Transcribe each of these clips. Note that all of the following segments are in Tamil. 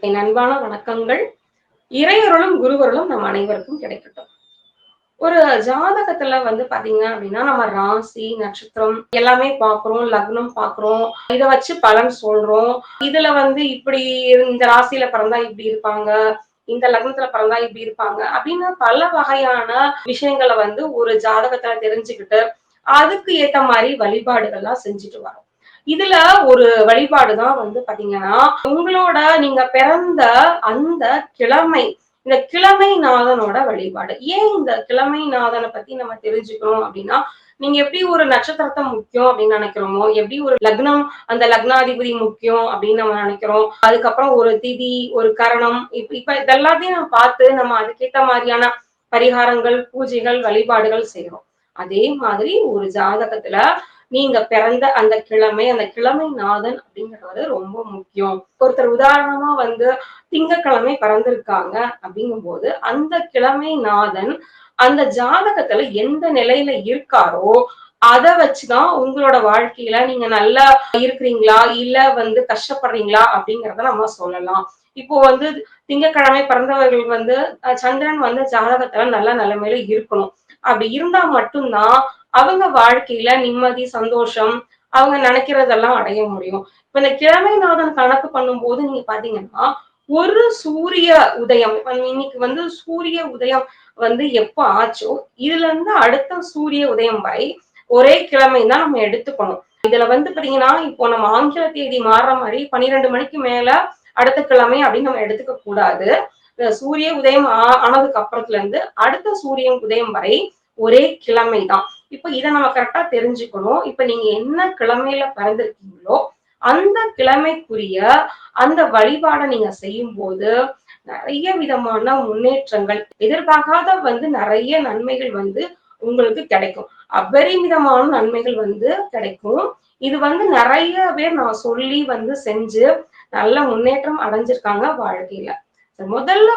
என் அன்பான வணக்கங்கள். இறையருளும் குருவருளும் நம் அனைவருக்கும் கிடைக்கட்டும். ஒரு ஜாதகத்துல பாத்தீங்க அப்படின்னா நம்ம ராசி நட்சத்திரம் எல்லாமே பாக்குறோம், லக்னம் பாக்குறோம், இத வச்சு பலன் சொல்றோம். இதுல இப்படி இந்த ராசியில பிறந்தா இப்படி இருப்பாங்க, இந்த லக்னத்துல பிறந்தா இப்படி இருப்பாங்க அப்படின்னு பல வகையான விஷயங்களை ஒரு ஜாதகத்துல தெரிஞ்சுக்கிட்டு அதுக்கு ஏத்த மாதிரி வழிபாடுகள்லாம் செஞ்சுட்டு வரோம். இதுல ஒரு வழிபாடுதான் பாத்தீங்கன்னா உங்களோட நீங்க பிறந்த அந்த கிழமை, இந்த கிழமை நாதனோட வழிபாடு. ஏன் இந்த கிழமை நாதனை பத்தி நம்ம தெரிஞ்சுக்கணும் அப்படின்னா, நீங்க எப்படி ஒரு நட்சத்திரத்தை முக்கியம் அப்படின்னு நினைக்கிறோமோ, எப்படி ஒரு லக்னம் அந்த லக்னாதிபதி முக்கியம் அப்படின்னு நம்ம நினைக்கிறோம். அதுக்கப்புறம் ஒரு திதி, ஒரு கரணம், இப்ப இதெல்லாத்தையும் நம்ம பார்த்து நம்ம அதுக்கேத்த மாதிரியான பரிகாரங்கள், பூஜைகள், வழிபாடுகள் செய்யறோம். அதே மாதிரி ஒரு ஜாதகத்துல நீங்க பிறந்த அந்த கிழமை, அந்த கிழமை நாதன் அப்படிங்கிறது ரொம்ப முக்கியம். ஒருத்தர் உதாரணமா திங்கட்கிழமை பிறந்திருக்காங்க அப்படிங்கும் போது அந்த கிழமை நாதன் அந்த ஜாதகத்துல எந்த நிலையில இருக்காரோ அதை வச்சுதான் உங்களோட வாழ்க்கையில நீங்க நல்லா இருக்கிறீங்களா இல்ல கஷ்டப்படுறீங்களா அப்படிங்கிறத நம்ம சொல்லலாம். இப்போ திங்கட்கிழமை பிறந்தவர்கள் சந்திரன் ஜாதகத்துல நல்ல நிலைமையில இருக்கணும். அப்படி இருந்தா மட்டும்தான் அவங்க வாழ்க்கையில நிம்மதி, சந்தோஷம், அவங்க நினைக்கிறதெல்லாம் அடைய முடியும். இப்ப இந்த கிழமைநாதன் கணக்கு பண்ணும்போது நீங்க பாத்தீங்கன்னா ஒரு சூரிய உதயம், இன்னைக்கு சூரிய உதயம் எப்ப ஆச்சோ இதுல இருந்து அடுத்த சூரிய உதயம் வரை ஒரே கிழமை தான் நம்ம எடுத்துக்கணும். இதுல பாத்தீங்கன்னா இப்போ நம்ம ஆங்கில தேதி மாறுற மாதிரி 12 மணிக்கு மேல அடுத்த கிழமை அப்படின்னு நம்ம எடுத்துக்க கூடாது. சூரிய உதயம் ஆனதுக்கு அப்புறத்துல இருந்து அடுத்த சூரிய உதயம் வரை ஒரே கிழமை தான். இப்ப இதை நம்ம கரெக்டா தெரிஞ்சுக்கணும். இப்ப நீங்க என்ன கிழமையில பிறந்திருக்கீங்களோ அந்த கிழமைக்குரிய அந்த வழிபாடை நீங்க செய்யும் போது நிறைய விதமான முன்னேற்றங்கள், எதிர்பார்க்காத நிறைய நன்மைகள் உங்களுக்கு கிடைக்கும். அபரிமிதமான நன்மைகள் கிடைக்கும். இது நிறைய பேர் நான் சொல்லி செஞ்சு நல்ல முன்னேற்றம் அடைஞ்சிருக்காங்க வாழ்க்கையில. முதல்ல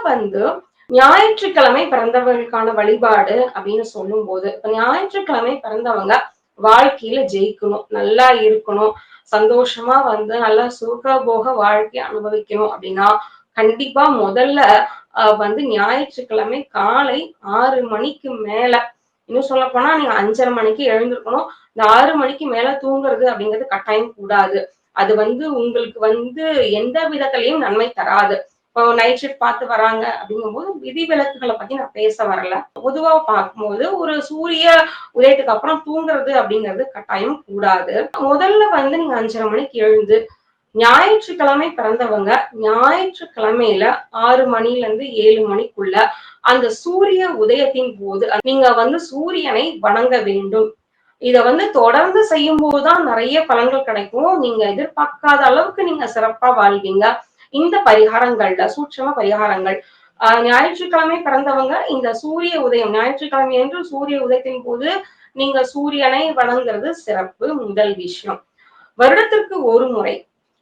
ஞாயிற்றுக்கிழமை பிறந்தவர்களுக்கான வழிபாடு அப்படின்னு சொல்லும் போது, ஞாயிற்றுக்கிழமை பிறந்தவங்க வாழ்க்கையில ஜெயிக்கணும், நல்லா இருக்கணும், சந்தோஷமா நல்லா சுகபோக வாழ்க்கை அனுபவிக்கணும் அப்படின்னா கண்டிப்பா முதல்ல ஞாயிற்றுக்கிழமை காலை 6 மணிக்கு மேல, இன்னும் சொல்ல போனா நீங்க 5:30 மணிக்கு எழுந்திருக்கணும். இந்த 6 மணிக்கு மேல தூங்குறது அப்படிங்கிறது கட்டாயம் கூடாது. அது உங்களுக்கு எந்த விதத்திலையும் நன்மை தராது. இப்போ நைட் ஷிஃப்ட் பார்த்து வராங்க அப்படிங்கும்போது விதிவிலக்குகளை பத்தி நான் பேச வரல. பொதுவா பார்க்கும்போது ஒரு சூரிய உதயத்துக்கு அப்புறம் தூங்குறது அப்படிங்கிறது கட்டாயம் கூடாது. முதல்ல நீங்க 5:30 மணிக்கு எழுந்து, ஞாயிற்றுக்கிழமை பிறந்தவங்க ஞாயிற்றுக்கிழமையில 6 மணில இருந்து 7 மணிக்குள்ள அந்த சூரிய உதயத்தின் போது நீங்க சூரியனை வணங்க வேண்டும். இத தொடர்ந்து செய்யும் போதுதான் நிறைய பலன்கள் கிடைக்கும். நீங்க எதிர்பார்க்காத அளவுக்கு நீங்க சிறப்பா வாழ்வீங்க. இந்த பரிகாரங்கள்ல சூட்சம பரிகாரங்கள், ஞாயிற்றுக்கிழமை பிறந்தவங்க இந்த சூரிய உதயம் ஞாயிற்றுக்கிழமை என்று சூரிய உதயத்தின் போது நீங்க சூரியனை வணங்குறது சிறப்பு. முதல் விஷயம். வருடத்திற்கு ஒரு முறை,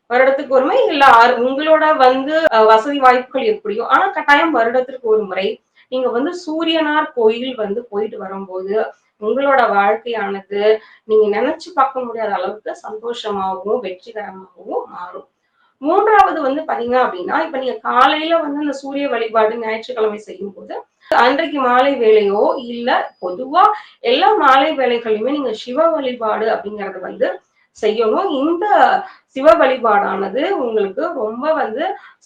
வருடத்துக்கு ஒரு முறை இல்ல உங்களோட வசதி வாய்ப்புகள் எப்படியோ, ஆனா கட்டாயம் வருடத்திற்கு ஒரு முறை நீங்க சூரியனார் கோயில் போயிட்டு வரும்போது உங்களோட வாழ்க்கையானது நீங்க நினைச்சு பார்க்க முடியாத அளவுக்கு சந்தோஷமாகவும் வெற்றிகரமாகவும் மாறும். மூன்றாவது பாத்தீங்க அப்படின்னா, இப்ப நீங்க காலையில அந்த சூரிய வழிபாடு ஞாயிற்றுக்கிழமை செய்யும் போது அன்றைக்கு மாலை வேளையோ இல்ல பொதுவா எல்லா மாலை வேலைகளையுமே நீங்க சிவ வழிபாடு அப்படிங்கறது செய்யணும். இந்த சிவ வழிபாடானது உங்களுக்கு ரொம்ப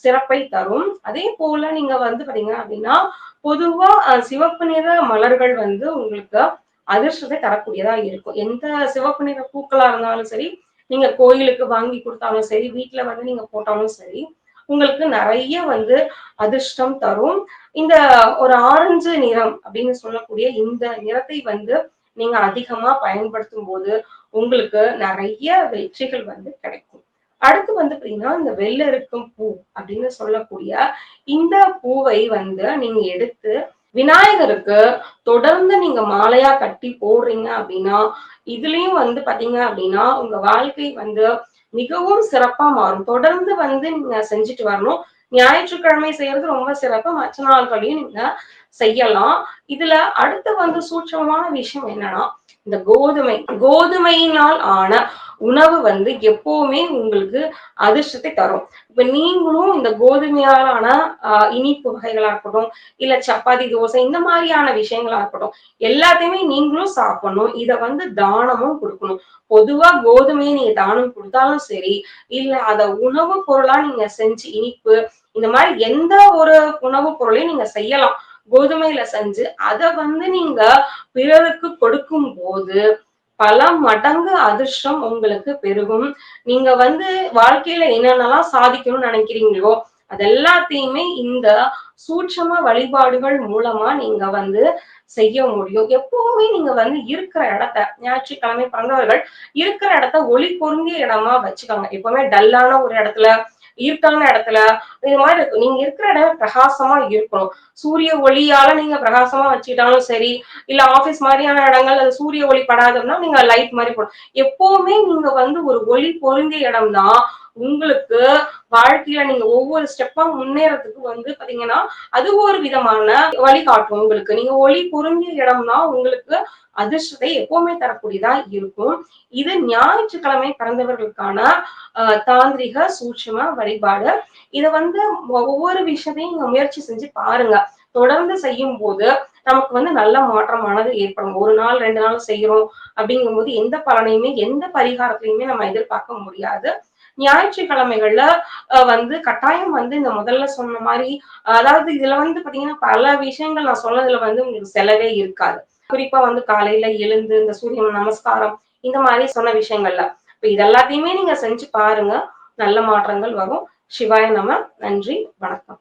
சிறப்பை தரும். அதே போல நீங்க பாத்தீங்க அப்படின்னா பொதுவா சிவப்பு நிற மலர்கள் உங்களுக்கு அதிர்ஷ்டத்தை தரக்கூடியதா இருக்கும். எந்த சிவப்பு நிற பூக்களா இருந்தாலும் சரி, நீங்க கோயிலுக்கு வாங்கி கொடுத்தாலும் சரி, வீட்டுல நீங்க போட்டாலும் சரி, உங்களுக்கு நிறைய அதிர்ஷ்டம் தரும். இந்த ஒரு ஆரஞ்சு நிறம் அப்படின்னு சொல்லக்கூடிய இந்த நிறத்தை நீங்க அதிகமா பயன்படுத்தும் போது உங்களுக்கு நிறைய வெற்றிகள் கிடைக்கும். அடுத்து பாத்தீங்கன்னா இந்த வெள்ளெருக்கும் பூ அப்படின்னு சொல்லக்கூடிய இந்த பூவை நீங்க எடுத்து விநாயகருக்கு தொடர்ந்து நீங்க மாலையா கட்டி போடுறீங்க அப்படின்னா இதுலயும் பாத்தீங்க அப்படின்னா உங்க வாழ்க்கை மிகவும் சிறப்பா மாறும். தொடர்ந்து நீங்க செஞ்சுட்டு வரணும். ஞாயிற்றுக்கிழமை செய்யறது ரொம்ப சிறப்பு. மற்ற நாள்களையும் நீங்க செய்யலாம். இதுல அடுத்து சூட்சமமான விஷயம் என்னன்னா, இந்த கோதுமையினால் ஆன உணவு வந்து எப்பவுமே உங்களுக்கு அதிர்ஷ்டத்தை தரும். இப்ப நீங்களும் இந்த கோதுமையாலான இனிப்பு வகைகளா இருக்கட்டும், இல்ல சப்பாத்தி, தோசை இந்த மாதிரியான விஷயங்களா இருக்கட்டும், எல்லாத்தையுமே நீங்களும் சாப்பிடணும். இத வந்து தானமும் குடுக்கணும். பொதுவா கோதுமைய நீங்க தானம் குடுத்தாலும் சரி, இல்ல அத உணவு பொருளா நீங்க செஞ்சு இனிப்பு, இந்த மாரி எந்த ஒரு உணவு பொருளையும் நீங்க செய்யலாம். கோதுமையில செஞ்சு, அத வந்து நீங்க பிறருக்கு கொடுக்கும்போது, பல மடங்கு அதிர்ஷ்டம் உங்களுக்கு பெருகும். நீங்க வந்து வாழ்க்கையில என்னென்னலாம் சாதிக்கணும்னு நினைக்கிறீங்களோ, அது எல்லாத்தையுமே இந்த சூட்சம வழிபாடுகள் மூலமா நீங்க வந்து செய்ய முடியும். எப்பவுமே நீங்க வந்து இருக்கிற இடத்த ஞாயிற்றுக்கிழமை பிறந்தவர்கள் இருக்கிற இடத்த ஒளி பொருந்திய இடமா வச்சுக்கோங்க. எப்பவுமே டல்லான ஒரு இடத்துல, இருட்டான இடத்துல, இது மாரி இருக்கும். நீங்க இருக்கிற இடம் பிரகாசமா இருக்கணும். சூரிய ஒளியால நீங்க பிரகாசமா வச்சுக்கிட்டாலும் சரி, இல்ல ஆபீஸ் மாரியான இடங்கள் அது சூரிய ஒளி படாதுன்னா நீங்க லைட் மாரி போடணும். எப்பவுமே நீங்க வந்து ஒரு ஒளி பொருந்திய இடம் தான் உங்களுக்கு வாழ்க்கையில நீங்க ஒவ்வொரு ஸ்டெப்பா முன்னேறதுக்கு வந்து பாத்தீங்கன்னா, அது ஒரு விதமான வழிகாட்டும் உங்களுக்கு. நீங்க ஒளி பொருந்திய இடம்னா உங்களுக்கு அதிர்ஷ்டத்தை எப்பவுமே தரக்கூடியதா இருக்கும். இது ஞாயிற்றுக்கிழமை பிறந்தவர்களுக்கான தாந்திரிக சூட்சும வழிபாடு. இத வந்து ஒவ்வொரு விஷயத்தையும் நீங்க முயற்சி செஞ்சு பாருங்க. தொடர்ந்து செய்யும்போது நமக்கு வந்து நல்ல மாற்றமானது ஏற்படும். 1 நாள், 2 நாள் செய்றோம் அப்படிங்கும்போது எந்த பலனையுமே, எந்த பரிகாரத்தையுமே நம்ம எதிர்பார்க்க முடியாது. ஞாயிற்றுக்கிழமைகள்ல வந்து கட்டாயம் வந்து இந்த முதல்ல சொன்ன மாரி அதாவது இதுல வந்து பாத்தீங்கன்னா, பல விஷயங்கள் நான் சொன்னதுல வந்து உங்களுக்கு செலவே இருக்காது. குறிப்பா வந்து காலையில எழுந்து இந்த சூரிய நமஸ்காரம், இந்த மாரி சொன்ன விஷயங்கள்ல. இப்ப இது எல்லாத்தையுமே நீங்க செஞ்சு பாருங்க. நல்ல மாற்றங்கள் வரும். சிவாய நம! நன்றி, வணக்கம்.